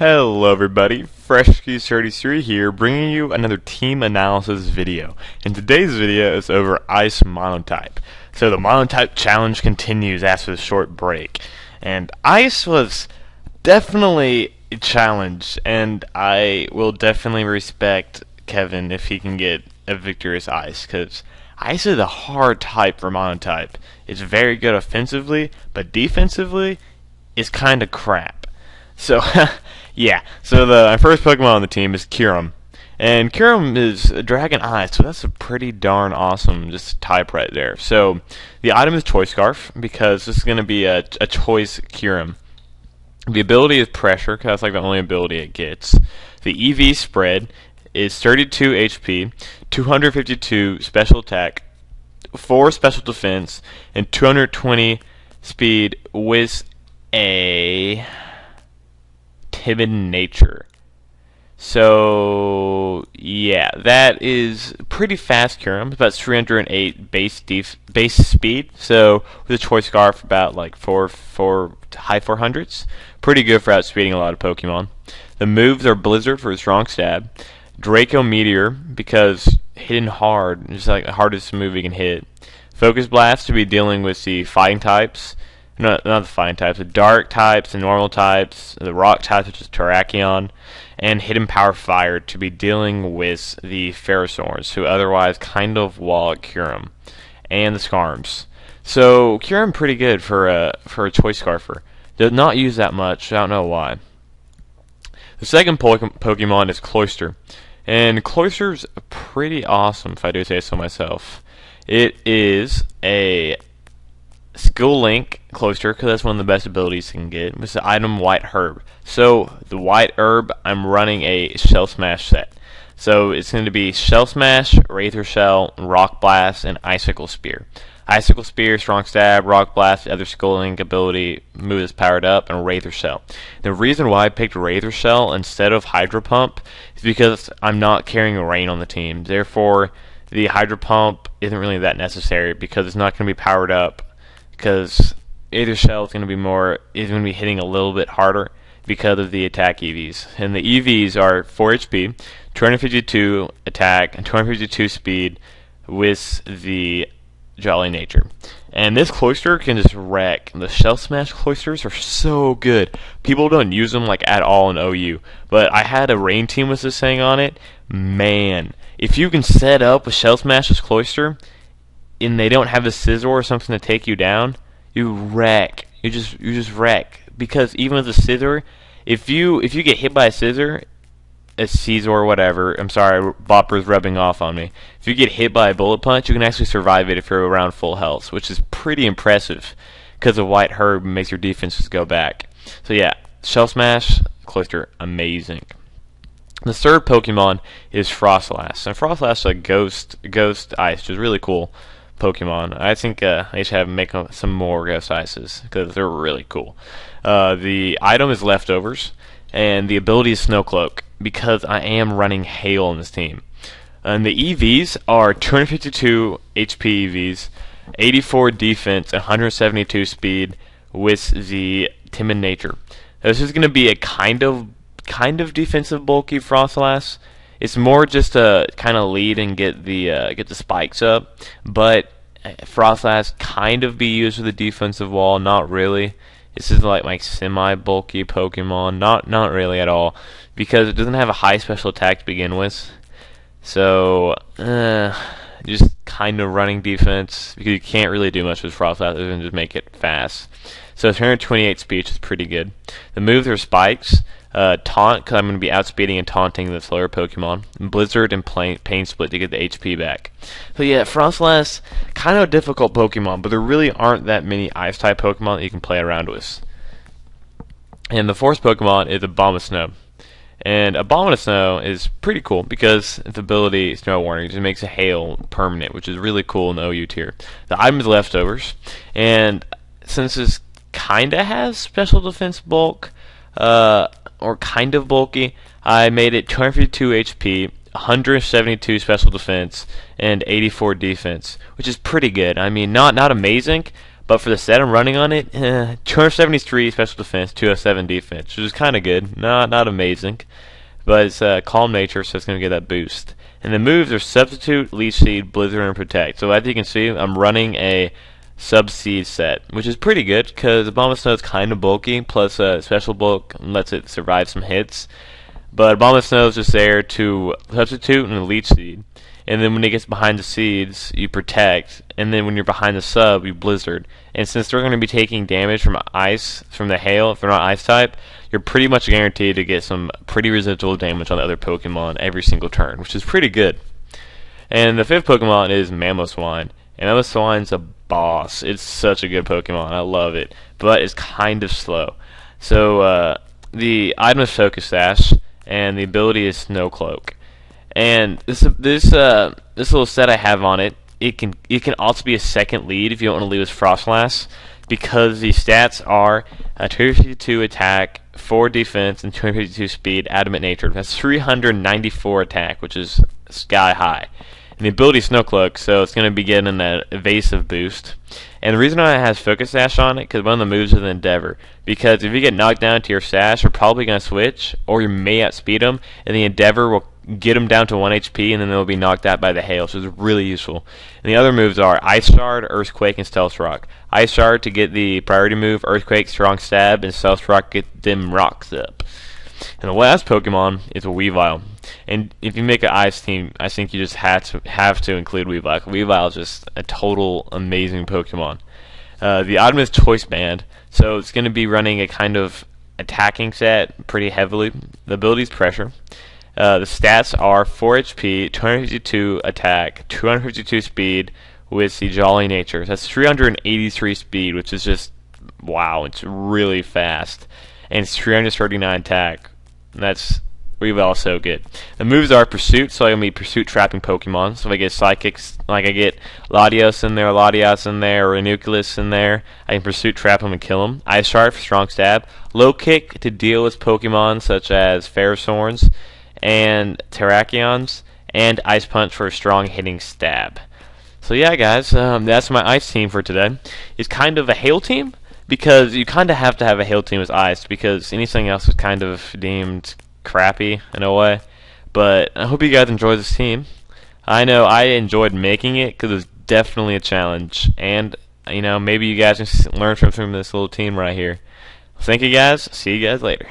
Hello everybody, FreshKeys33 here, bringing you another team analysis video. And today's video is over Ice Monotype. So the Monotype challenge continues after the short break. And Ice was definitely a challenge, and I will definitely respect Kevin if he can get a victorious Ice, because Ice is a hard type for Monotype. It's very good offensively, but defensively, it's kinda crap. So, yeah. So my first Pokemon on the team is Kyurem. And Kyurem is a Dragon Ice, so that's a pretty darn awesome just type right there. So, the item is Choice Scarf, because this is going to be a Choice Kyurem. The ability is Pressure, because that's like the only ability it gets. The EV spread is 32 HP, 252 special attack, 4 special defense, and 220 speed with a Timid Nature. So yeah, that is pretty fast Kyurem. It's about 308 base speed. So with a Choice Scarf, about like four high 400s. Pretty good for outspeeding a lot of Pokemon. The moves are Blizzard for a strong stab, Draco Meteor because hitting hard, just like the hardest move you can hit. Focus Blast to be dealing with the fighting types. Not the fighting types, the dark types, the normal types, the rock types, which is Terrakion, and Hidden Power Fire to be dealing with the Ferrosaurs, who otherwise kind of wall at Kyurem, and the Skarms. So Kyurem pretty good for a Choice Scarfer. Does not use that much. I don't know why. The second Pokemon is Cloyster, and Cloyster's pretty awesome, if I do say so myself. It is a Skill Link Cloyster, because that's one of the best abilities you can get. It's the item White Herb. So the White Herb, I'm running a Shell Smash set. So it's going to be Shell Smash, Razor Shell, Rock Blast, and Icicle Spear. Icicle Spear, Strong Stab, Rock Blast, the other Skill Link ability move is powered up, and Razor Shell. The reason why I picked Razor Shell instead of Hydro Pump is because I'm not carrying Rain on the team. Therefore, the Hydro Pump isn't really that necessary because it's not going to be powered up. Because Razor Shell is going to be hitting a little bit harder because of the attack EVs. And the EVs are 4 HP, 252 attack, and 252 speed with the Jolly Nature. And this Cloyster can just wreck. The Shell Smash Cloysters are so good. People don't use them like at all in OU. But I had a Rain team with this thing on it. Man, if you can set up a Shell Smash's Cloyster, and they don't have a Scizor or something to take you down, you wreck. You just wreck. Because even with a Scizor, if you get hit by a Scizor, or whatever, I'm sorry, Bopper's rubbing off on me. If you get hit by a Bullet Punch, you can actually survive it if you're around full health, which is pretty impressive. Because the White Herb makes your defenses go back. So yeah, Shell Smash, Cloyster, amazing. The third Pokemon is Froslass. And Froslass is a ghost ice, which is really cool Pokemon. I think they should make some more Ghost Ices because they're really cool. The item is Leftovers, and the ability is Snow Cloak because I am running Hail on this team. And the EVs are 252 HP EVs, 84 defense, and 172 speed with the Timid Nature. This is going to be a kind of defensive bulky Froslass. It's more just to kind of lead and get the spikes up, but Froslass kind of be used with a defensive wall. Not really. This is like my semi-bulky Pokemon. Not really at all, because it doesn't have a high special attack to begin with. So just kind of running defense because you can't really do much with Froslass other than just make it fast. So 328 speed, which is pretty good. The moves are Spikes. Taunt, because I'm going to be outspeeding and taunting the slower Pokemon. Blizzard and Pain Split to get the HP back. So yeah, Froslass, kind of a difficult Pokemon, but there really aren't that many Ice-type Pokemon that you can play around with. And the fourth Pokemon is Abomasnow. And Abomasnow is pretty cool because its ability, Snow Warning, just makes a Hail permanent, which is really cool in the OU tier. The item is Leftovers, and since this kind of has special defense bulk, or kind of bulky, I made it 252 HP, 172 special defense, and 84 defense, which is pretty good. I mean, not amazing, But for the set I'm running on it, 273 special defense, 207 defense, which is kind of good. Not amazing, but it's Calm Nature, so it's going to get that boost. And the moves are Substitute, Leech Seed, Blizzard, and Protect. So as you can see, I'm running a Sub-Seed set, which is pretty good because Abomasnow is kind of bulky, plus Special Bulk lets it survive some hits. But Abomasnow is just there to Substitute and Leech Seed. And then when it gets behind the seeds, you protect, and then when you're behind the sub, you blizzard. And since they're going to be taking damage from ice, from the hail, if they're not ice type, you're pretty much guaranteed to get some pretty residual damage on the other Pokemon every single turn, which is pretty good. And the fifth Pokemon is Mamoswine. And Mamoswine's a boss. It's such a good Pokemon. I love it. But it's kind of slow. So the item is Focus Sash, and the ability is Snow Cloak. And this little set I have on it, it can also be a second lead if you don't want to lead with Froslass, because the stats are 252 attack, 4 defense, and 252 speed. Adamant Nature. That's 394 attack, which is sky high. And the ability is Snow Cloak, so it's going to be getting an evasive boost. And the reason why it has Focus Sash on it, because one of the moves is an Endeavor. Because if you get knocked down to your Sash, you're probably going to switch, or you may outspeed them, and the Endeavor will get them down to 1 HP, and then they'll be knocked out by the hail, so it's really useful. And the other moves are Ice Shard, Earthquake, and Stealth Rock. Ice Shard to get the priority move, Earthquake, Strong Stab, and Stealth Rock get them rocks up. And the last Pokemon is a Weavile. And if you make an Ice team, I think you just have to include Weavile. Weavile is just a total amazing Pokemon. The item is Choice Band, so it's going to be running a kind of attacking set pretty heavily. The ability is Pressure. The stats are 4 HP, 252 attack, 252 speed with the Jolly Nature. That's 383 speed, which is just, wow, it's really fast. And it's 339 attack. That's Weavile so good. The moves are Pursuit, so I'm going to be Pursuit trapping Pokemon. So if I get Psychics, like I get Latios in there, Latias in there, or Ranunculus in there, I can Pursuit trap them and kill them. Ice Shard for Strong Stab. Low Kick to deal with Pokemon such as Ferrothorns and Terrakions, and Ice Punch for a strong hitting stab. So yeah, guys, that's my Ice team for today. It's kind of a Hail team, because you kind of have to have a Hail team with Ice, because anything else is kind of deemed crappy in a way. But I hope you guys enjoyed this team. I know I enjoyed making it, because it was definitely a challenge, and you know, maybe you guys can learn from this little team right here. Thank you guys. See you guys later.